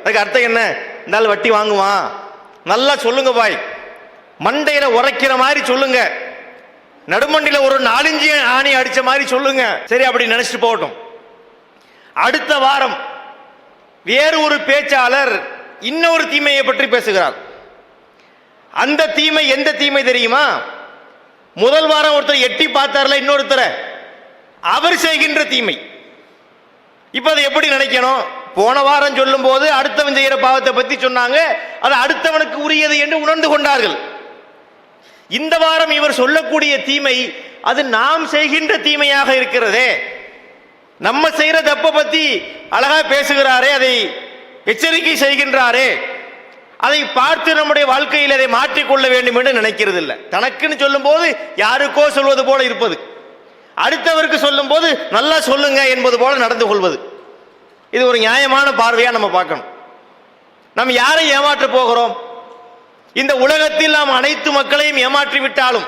அதுக்கு அர்த்தம் என்ன? இருந்தாலும் வட்டி வாங்குவான். நல்லா சொல்லுங்க பாய், மண்டையில உரைக்கிற மாதிரி சொல்லுங்க, நடுமண்டில ஒரு 4-5 ஆணி அடிச்ச மாதிரி சொல்லுங்க. சரி, அப்படி நினைச்சிட்டு போகட்டும். அடுத்த வாரம் வேறு ஒரு பேச்சாளர் இன்னொரு தீமையை பற்றி பேசுகிறார். அந்த தீமை எந்த தீமை தெரியுமா? முதல் வாரம் ஒருத்தர் எட்டி பார்த்தார்ல இன்னொருத்தரை, அவர் செய்கின்ற தீமை. இப்ப அதை எப்படி நினைக்கணும்? போன வாரம் சொல்லும் போது அடுத்தவன் செய்கிற பாவத்தை பத்தி சொன்னாங்க, அது அடுத்தவனுக்கு உரியது என்று உணர்ந்து கொண்டார்கள். இந்த வாரம் இவர் சொல்லக்கூடிய தீமை அது நாம் செய்கின்ற தீமையாக இருக்கிறதே. நம்ம செய்கிற தப்பை பத்தி அழகா பேசுகிறாரே, அதை எச்சரிக்கை செய்கின்றாரே, அதை பார்த்து நம்முடைய வாழ்க்கையில் அதை மாற்றிக்கொள்ள வேண்டும் என்று நினைக்கிறது இல்லை. தனக்குன்னு சொல்லும் போது யாருக்கோ சொல்வது போல இருப்பது, அடுத்தவருக்கு சொல்லும் போது நல்லா சொல்லுங்க என்பது போல நடந்து கொள்வது. இது ஒரு நியாயமான பார்வையா நம்ம பார்க்கணும். நாம் யாரை ஏமாற்ற போகிறோம்? இந்த உலகத்தில் நாம் அனைத்து மக்களையும் ஏமாற்றி விட்டாலும்,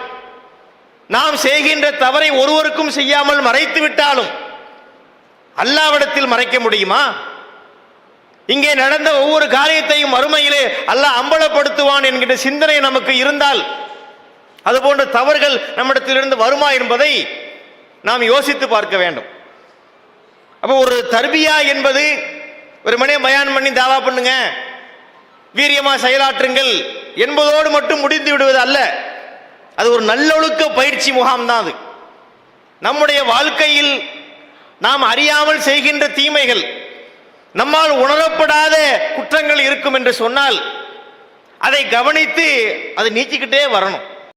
நாம் செய்கின்ற தவறை ஒருவருக்கும் செய்யாமல் மறைத்து விட்டாலும் அல்லாஹ்விடத்தில் மறைக்க முடியுமா? இங்கே நடந்த ஒவ்வொரு காரியத்தையும் மறுமையிலே அல்லாஹ் அம்பலப்படுத்துவான் என்கின்ற சிந்தனை நமக்கு இருந்தால் அதுபோன்ற தவறுகள் நம்மிடத்திலிருந்து வருமா என்பதை நாம் யோசித்து பார்க்க வேண்டும். அப்போ ஒரு தர்பியா என்பது ஒரு மணியை பயான் பண்ணி தாவா பண்ணுங்க, வீரியமா செயலாற்றுங்கள் என்பதோடு மட்டும் முடிந்து விடுவது அல்ல. அது ஒரு நல்லொழுக்க பயிற்சி முகாம் தான். அது நம்முடைய வாழ்க்கையில் நாம் அறியாமல் செய்கின்ற தீமைகள், நம்மால் உணரப்படாத குற்றங்கள் இருக்கும் என்று சொன்னால் அதை கவனித்து அதை நீக்கிக்கிட்டே வரணும்.